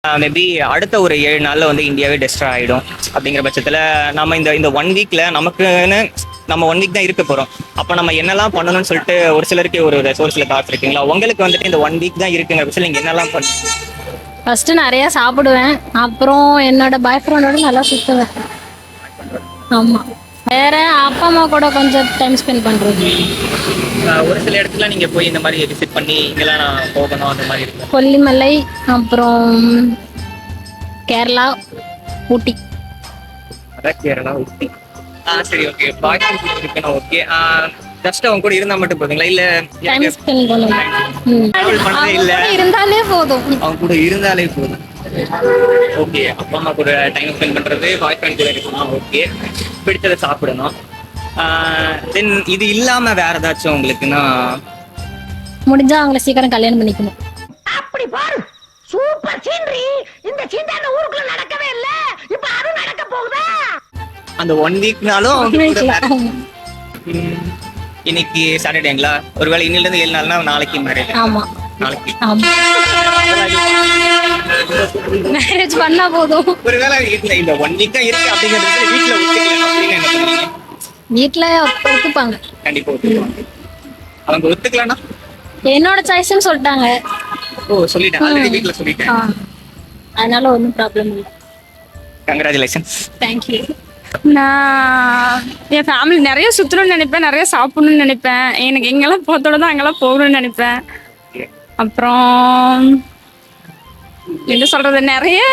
Maybe அடுத்த ஒரு 7 நாள்ல வந்து இந்தியாவே டெஸ்ட்ராய் ஆயிடும். அப்படிங்கிற பட்சத்துல நம்ம இந்த இந்த 1 வீக்ல நமக்குன்னு நம்ம 1 வீக் தான் இருக்க போறோம். அப்ப நம்ம என்னெல்லாம் பண்ணணும்னு சொல்லிட்டு ஒரு சிலருக்கு ஒரு சில தாட்ஸ் இருக்குங்களா? உங்களுக்கு வந்துட்டு இந்த 1 வீக் தான் இருக்குங்கிற பட்சத்தில் நீங்க என்னெல்லாம் பண்ண? ஃபர்ஸ்ட் நிறைய சாப்பிடுவேன். அப்புறம் என்னோட பாய் ஃப்ரெண்டோட நல்லா சுத்துவேன். ஆமா. வேற அப்பா அம்மா கூட கொஞ்சம் டைம் ஸ்பெண்ட் பண்றது. ஒரு சில இடத்துல நீங்க போய் இந்த மாதிரி விசிட் பண்ணி இங்கெல்லாம் நான் போகணும் அந்த மாதிரி இருக்கு. கொல்லிமலை, அப்புறம் கேரளா, ஊட்டி. அதான் கேரளா, ஊட்டி. சரி, ஓகே. பாய் ஃப்ரெண்ட் இருக்கணும், ஓகே. ஜஸ்ட் அவங்க கூட இருந்தா மட்டும் போதுங்களா? இல்ல டைம் ஸ்பெண்ட் பண்ணணும். இல்ல இருந்தாலே போதும். அவங்க கூட இருந்தாலே போதும். ஓகே. அப்பா அம்மா கூட டைம் ஸ்பெண்ட் பண்றது, பாய் ஃப்ரெண்ட் கூட இருக்கணும், ஓகே. பிடிச்சதை சாப்பிடணும். தென் இது இல்லாம வேற ஏதாச்சும் உங்களுக்குன்னா? முடிஞ்சா அவங்கள சீக்கிரம் கல்யாணம் பண்ணிக்கணும். அப்படி பாரு, சூப்பர் சீனரி. இந்த சீனரி அந்த ஊருக்குள்ள நடக்கவே இல்ல, இப்ப அது நடக்க போகுதா? அந்த 1 வீக்னாலும் இன்னைக்கு சாட்டர்டேங்களா? ஒருவேளை இன்னில இருந்து 7 நாள்னா நாளைக்கு மேரேஜ். ஆமா, நாளைக்கு மேரேஜ் பண்ணா போதும். ஒருவேளை இந்த 1 வீக் தான் இருக்கு அப்படிங்கிறது வீட்டுல ஒத்துக்கலாம் அப்படின்னு என்ன பண்ணுவீங்க? வீட்டுல ஒத்துப்பாங்க. கண்டிப்பா ஒத்துக்குவாங்க. அவங்க ஒத்துக்கலன்னா என்னோட சாய்ஸ்ன்னு சொல்லிட்டாங்க. ஓ, சொல்லிட்டேன். ஆல்ரெடி வீட்டுல சொல்லிட்டேன். அதனால ஒன்றும் ப்ராப்ளம் இல்லை. கங்க்ராச்சுலேஷன்ஸ். தேங்க்யூ. நான் என் ஃபேமிலி நிறைய சுற்றணும்னு நினைப்பேன், நிறைய சாப்பிடணும்னு நினைப்பேன். எனக்கு எங்கெல்லாம் போத்தோட தான் அங்கெல்லாம் போகணும்னு நினைப்பேன். அப்புறம் என்ன சொல்றது, நிறைய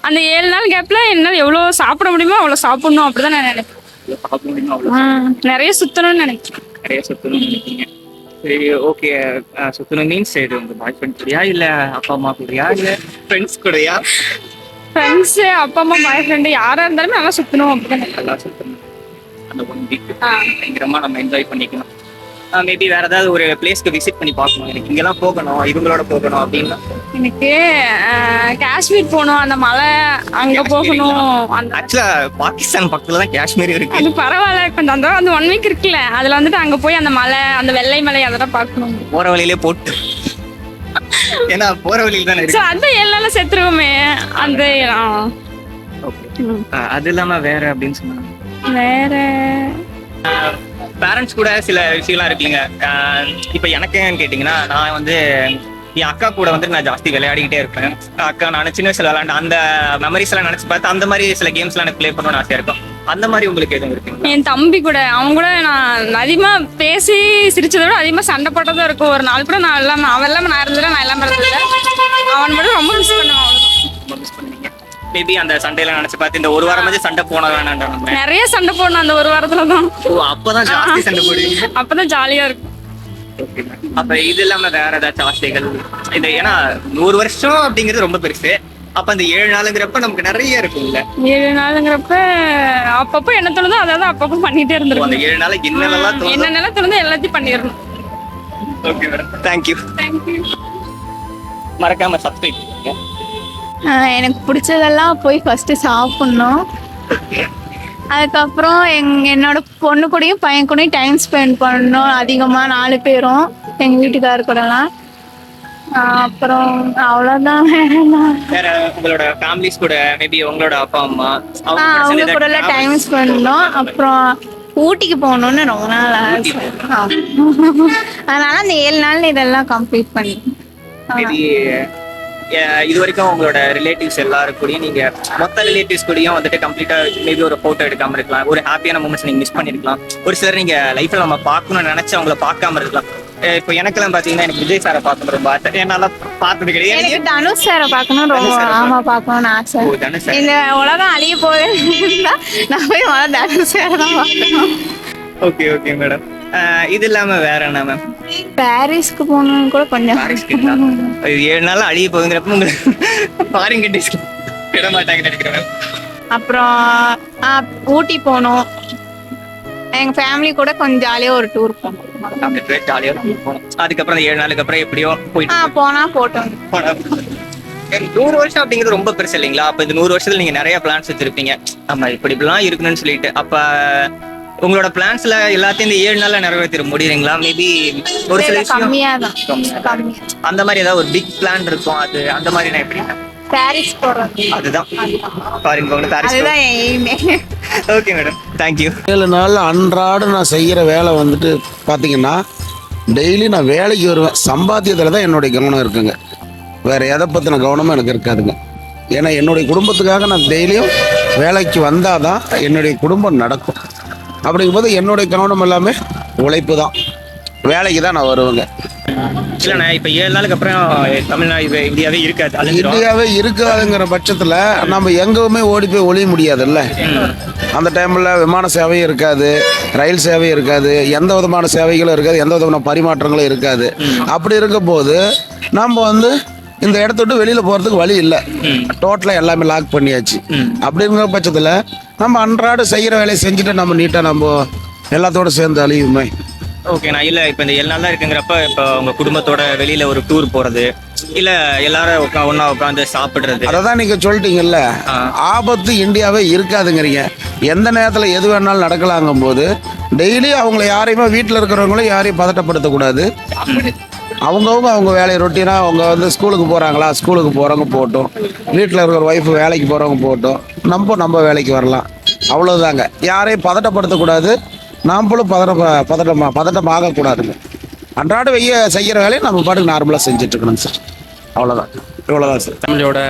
அந்த 7 நாள் கேப்ல என்னால் எவ்வளோ சாப்பிட முடியுமோ அவ்வளோ சாப்பிடணும் அப்படிதான் நான் நினைப்பேன். நிறைய சுற்றணும்னு நினைக்கிறேன். நிறைய சுற்றணும்னு நினைப்பீங்க. சரி, ஓகே. சுற்றணும் மீன்ஸ் இது உங்க பாய் ஃப்ரெண்ட் கூடயா, இல்ல அப்பா அம்மா கூடயா, இல்ல ஃப்ரெண்ட்ஸ் கூடயா? ஃப்ரெண்ட்ஸு, அப்பா அம்மா, பாய் ஃப்ரெண்டு யாராக இருந்தாலுமே நல்லா சுற்றணும் அப்படிதான். நல்லா சுற்றணும். அந்த 1 வீக் பயங்கரமா நம்ம என்ஜாய் பண்ணிக்கணும். மேபி வேற ஏதாவது ஒரு பிளேஸ்க்கு விசிட் பண்ணி பார்க்கணும், எனக்கு இங்கெல்லாம் போகணும், இவங்களோட போகணும் அப்படின்னா? எனக்கு காஷ்மீர் போகணும், அந்த மலை அங்கே போகணும். அந்த ஆக்சுவலா பாகிஸ்தான் பக்கத்துல தான் காஷ்மீர் இருக்கு. அது பரவாயில்ல, கொஞ்சம் அந்த 1 வீக் இருக்குல்ல, அதுல வந்துட்டு அங்க போய் அந்த மலை, அந்த வெள்ளை மலை அதெல்லாம் பார்க்கணும். போற வழியிலே போட்டு, ஏன்னா போற வழியில தானே இருக்கு. அந்த 7 நாள்ல செத்துருவோமே அந்த. அது இல்லாம வேற அப்படின்னு சொன்னாங்க. வேற பேரண்ட்ஸ் கூட சில விஷயம்லாம் இருக்குல்லைங்க. இப்ப எனக்குன்னு கேட்டீங்கன்னா, நான் வந்து என் அக்கா கூட வந்து நான் ஜாஸ்தி விளையாடிக்கிட்டே இருப்பேன். அக்கா நான் சின்ன வயசுல விளையாண்டு அந்த மெமரிஸ் எல்லாம் நினைச்சு பார்த்து அந்த மாதிரி சில கேம்ஸ் எல்லாம் எனக்கு பிளே பண்ணணும்னு ஆசையா இருக்கும். அந்த மாதிரி உங்களுக்கு எதுவும் இருக்குங்களா? என் தம்பி கூட, அவங்க கூட நான் அதிகமா பேசி சிரிச்சதை விட அதிகமா சண்டை போட்டதும் இருக்கும். ஒரு நாள் கூட நான் எல்லாம் அவன் எல்லாம் நான் இருந்துட்டேன், நான் எல்லாம் இருந்துட்டேன். அவன் மட்டும் ரொம்ப மிஸ் பண்ணுவான். மிஸ் பண்ணுவீங்க. மேபி அந்த சண்டையெல்லாம் நினைச்சு பார்த்து இந்த ஒரு வாரம் சண்டை போன வேணாம், நிறைய சண்டை போடணும் அந்த ஒரு வாரத்துல தான். அப்பதான் ஜாஸ்தி சண்டை போடுவீங்க. அப்பதான் ஜாலியா இருக்கும். அப்ப இது இல்லாம வேற ஏதாச்சும் ஆசைகள்? இது ஏன்னா 100 வருஷம் அப்படிங்கிறது ரொம்ப பெருசு. அப்ப அந்த 7 நாளுங்கிறப்ப நமக்கு நிறைய இருக்கும்ல. 7 நாளுங்கிறப்ப அப்பப்போ என்ன தோணுதோ அதாவது அப்பப்போ பண்ணிட்டே இருந்திருக்கும். அந்த 7 நாளைக்கு என்னென்னலாம் தோணுதோ எல்லாத்தையும் பண்ணிடணும். Okay madam, thank you. மறக்காம சப்ஸ்கிரைப் பண்ணுங்க. எனக்கு பிடிச்சதெல்லாம் போய் ஃபர்ஸ்ட் சாப்பிட்ணும். அதுக்கப்புறம் என்னோட பொண்ணு கூடயும் பையன் கூடயும் டைம் ஸ்பெண்ட் பண்ணணும் அதிகமாக, 4 பேரும் எங்கள் வீட்டுக்காரர் கூடலாம். அப்புறம் அவ்வளோதான். வேற உங்களோட ஃபேமிலிஸ் கூட, மேபி உங்களோட அப்பா அம்மா அவங்க கூட எல்லாம் டைம் ஸ்பெண்ட் பண்ணணும். அப்புறம் ஊட்டிக்கு போகணுன்னு ரொம்ப நாள் ஆசை. அதனால அந்த 7 நாள் இதெல்லாம் கம்ப்ளீட் பண்ணி இது வரைக்கும் உங்களோட ரிலேட்டிவ்ஸ் எல்லாரும் கூடயும் நீங்க மொத்த ரிலேட்டிவ்ஸ் கூடயும் வந்துட்டு கம்ப்ளீட்டா மேபி ஒரு போட்டோ எடுக்காம இருக்கலாம், ஒரு ஹாப்பியான மூமெண்ட்ஸ் நீங்க மிஸ் பண்ணிருக்கலாம். ஒரு சிலர் நீங்க லைஃப்ல நம்ம பார்க்கணும்னு நினைச்சு அவங்கள பார்க்காம இருக்கலாம். இப்போ எனக்கெல்லாம் பாத்தீங்கன்னா எனக்கு விஜய் சாரை பார்க்கணும் ரொம்ப ஆசை. என்னால பார்த்தது கிடையாது. எனக்கு தனுஷ் சாரை பார்க்கணும் ரொம்ப பார்க்கணும்னு ஆசை. இந்த உலகம் அழிய போயிருந்தா நான் போய் முதல்ல தனுஷ் சாரை தான் பார்க்கணும். Okay okay madam. இது இல்லாம வேற என்ன மேம்? பாரிஸ்க்கு போகணும்னு கூட கொஞ்சம். 7 நாள் அழிய போகுங்கிறப்ப உங்களுக்கு ஃபாரின் கண்ட்ரீஸ்க்கு விட மாட்டாங்கன்னு நினைக்கிறேன். அப்புறம் ஊட்டி போகணும். எங்க ஃபேமிலி கூட கொஞ்சம் ஜாலியா ஒரு டூர் போகணும். ஜாலியா போகணும். அதுக்கப்புறம் அந்த 7 நாளுக்கு அப்புறம் எப்படியோ போயிட்டு போனா போட்டோம். 100 வருஷம் அப்படிங்கிறது ரொம்ப பெருசு இல்லைங்களா? அப்ப இந்த 100 வருஷத்துல நீங்க நிறைய பிளான்ஸ் வச்சிருப்பீங்க, நம்ம இப்படி இப்படிலாம் இருக்கணும்னு சொல்லிட்டு. அப்ப உங்களோட பிளான்ஸ்ல எல்லாத்தையும் இந்த 7 நாள்ல நிறைவேற்ற முடியுங்களா? மேபி ஒரு சில விஷயம் கம்மியா தான் கம்மியா. அந்த மாதிரி ஏதாவது ஒரு பிக் பிளான் இருக்கும், அது அந்த மாதிரி நான் எப்படி? பாரிஸ் போறது அதுதான் ஃபாரின் போகணும், பாரிஸ். அதுதான் என் எய்மே. Okay madam, thank you. 7 நாள் அன்றாட நான் செய்கிற வேலை வந்துட்டு பார்த்தீங்கன்னா, டெய்லி நான் வேலைக்கு வருவேன். சம்பாத்தியத்தில் தான் என்னுடைய கவனம் இருக்குங்க. வேறு எதை பற்றின கவனமும் எனக்கு இருக்காதுங்க. ஏன்னா என்னுடைய குடும்பத்துக்காக நான் டெய்லியும் வேலைக்கு வந்தால் தான் என்னுடைய குடும்பம் நடக்கும். அப்படிங்கும்போது என்னுடைய கவனம் எல்லாமே உழைப்பு தான். வேலைக்கு தான் நான் வருவேங்க. இல்லைண்ணா, இப்போ 7 நாளுக்கு அப்புறம் தமிழ்நாடு இந்தியாவே இருக்காது, அழிஞ்சிரும். இந்தியாவே இருக்காதுங்கிற பட்சத்தில் நம்ம எங்கேயுமே ஓடி போய் ஒளிய முடியாதுல்ல. அந்த டைமில் விமான சேவையும் இருக்காது, ரயில் சேவையும் இருக்காது, எந்த விதமான சேவைகளும் இருக்காது, எந்த விதமான பரிமாற்றங்களும் இருக்காது. அப்படி இருக்கும்போது நம்ம வந்து இந்த இடத்த விட்டு வெளியில் போகிறதுக்கு வழி இல்லை. டோட்டலாக எல்லாமே லாக் பண்ணியாச்சு. அப்படிங்கிற பட்சத்தில் நம்ம அன்றாட செய்கிற வேலையை செஞ்சுட்டு நம்ம நீட்டாக நம்ம எல்லாத்தோடு சேர்ந்து அழியுமே. ஓகேண்ணா, இல்லை இப்போ இந்த 7 நாள் தான் இருக்குங்கிறப்ப இப்போ உங்கள் குடும்பத்தோட வெளியில் ஒரு டூர் போகிறது, இல்லை எல்லாரும் ஒன்றா உட்காந்து சாப்பிட்றது, அதை தான் நீங்கள் சொல்லிட்டீங்கல்ல, ஆபத்து இந்தியாவே இருக்காதுங்கிறீங்க. எந்த நேரத்தில் எது வேணாலும் நடக்கலாங்கும் போது டெய்லி அவங்கள யாரையுமே வீட்டில் இருக்கிறவங்களும் யாரையும் பதட்டப்படுத்தக்கூடாது. அவங்க வேலையை ரொட்டீனாக அவங்க வந்து ஸ்கூலுக்கு போகிறாங்களா, ஸ்கூலுக்கு போகிறவங்க போட்டோம், வீட்டில் இருக்கிற ஒய்ஃபு வேலைக்கு போகிறவங்க போட்டோம், நம்ம வேலைக்கு வரலாம். அவ்வளோதாங்க. யாரையும் பதட்டப்படுத்தக்கூடாது, நாம்பளும் பதட்டம் ஆகக்கூடாதுங்க. அன்றாட செய்கிற வேலையை நம்ம பாட்டுக்கு நார்மலாக செஞ்சுட்டு இருக்கணும் சார். அவ்வளோதான், இவ்வளோதான் சார். ஃபேமிலியோட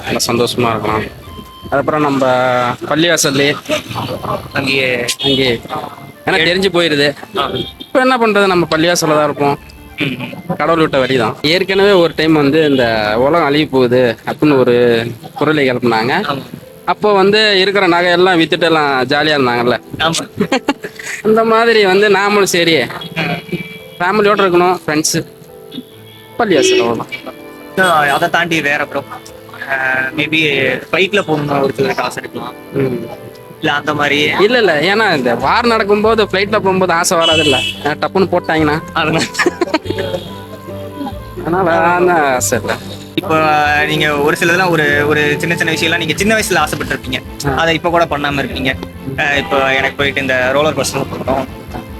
நல்லா சந்தோஷமாக இருக்கலாம். அதுக்கப்புறம் நம்ம பள்ளிவாசல்லே அங்கேயே எனக்கு தெரிஞ்சு போயிடுது. இப்போ என்ன பண்ணுறது, நம்ம பள்ளிவாசலில் தான் இருப்போம். கடவுள் விட்ட வழி தான். ஏற்கனவே ஒரு டைம் வந்து இந்த உலகம் அழிவு போகுது அப்படின்னு ஒரு குரலை கிளப்புனாங்க. அப்போ வந்து இருக்கிற நகையெல்லாம் வித்துட்டு எல்லாம் ஜாலியாக இருந்தாங்கல்ல. அந்த மாதிரி வந்து நாமளும் சரி ஃபேமிலியோடு இருக்கணும், ஃப்ரெண்ட்ஸு, பள்ளிவாசல் அவ்வளோதான். அதை தாண்டி வேற ப்ரோ மேபி ஃப்ளைட்டில் போகணும்னு ஒரு சில காசு இருக்கலாம், இல்லை அந்த மாதிரி? இல்லை, ஏன்னா இந்த வார் நடக்கும்போது ஃப்ளைட்டில் போகும்போது ஆசை வராது இல்லை, டப்புன்னு போட்டாங்கன்னா அதனால ஆசை இல்லை. இப்போ நீங்க ஒரு சிலதெல்லாம் ஒரு சின்ன சின்ன விஷயம்லாம் நீங்க சின்ன வயசுல ஆசைப்பட்டிருப்பீங்க, அதை இப்போ கூட பண்ணாம இருப்பீங்க. இப்போ எனக்கு போயிட்டு இந்த ரோலர் கோஸ்டர் போகணும்,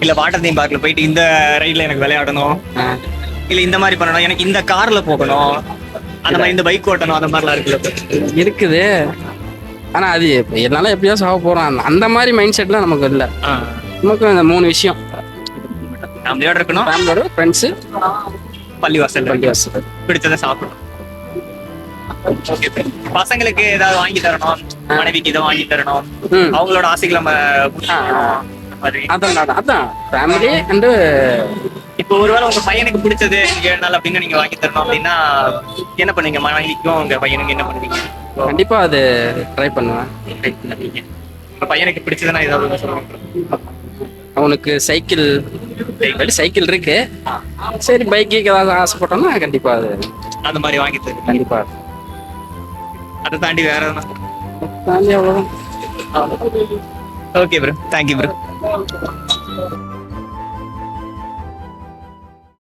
இல்ல வாட்டர் தீம் பார்க்ல போயிட்டு இந்த ரைட்ல எனக்கு விளையாடணும், இல்ல இந்த மாதிரி பண்ணணும், எனக்கு இந்த கார்ல போகணும், அந்த மாதிரி இந்த பைக் ஓட்டணும், அந்த மாதிரிலாம் இருக்குது. ஆனா அது என்னால எப்படியோ சாக போறோம், அந்த மாதிரி மைண்ட் செட்லாம் நமக்கு இல்லை. நமக்கு இந்த 3 விஷயம், ஃபேமிலியோட இருக்கணும், ஃபேமிலியோட, ஃப்ரெண்ட்ஸு, பள்ளிவாசல் பிடிச்சதை சாப்பிடணும். பசங்களுக்கு ஏதாவது வாங்கி தரணும், மனைவிக்கு இதை வாங்கி தரணும், அவங்களோட ஆசைகளை நம்ம அதான் ஃபேமிலி அண்ட். இப்போ ஒருவேளை உங்க பையனுக்கு பிடிச்சது 7 நாள் அப்படின்னு நீங்க வாங்கி தரணும் அப்படின்னா என்ன பண்ணுவீங்க? மனைவிக்கும் உங்க பையனுக்கு என்ன பண்ணுவீங்க? கண்டிப்பா அது ட்ரை பண்ணுவேன். உங்க பையனுக்கு பிடிச்சதுன்னா ஏதாவது சொல்லுவாங்க. அவனுக்கு சைக்கிள் இருக்கு, சரி பைக்கு ஏதாவது ஆசைப்பட்டோம்னா கண்டிப்பா அது அந்த மாதிரி வாங்கி தருவேன். கண்டிப்பா. அதை தாண்டி வேற எதுனா? தாண்டி அவ்வளவுதான். Okay bro, thank you bro.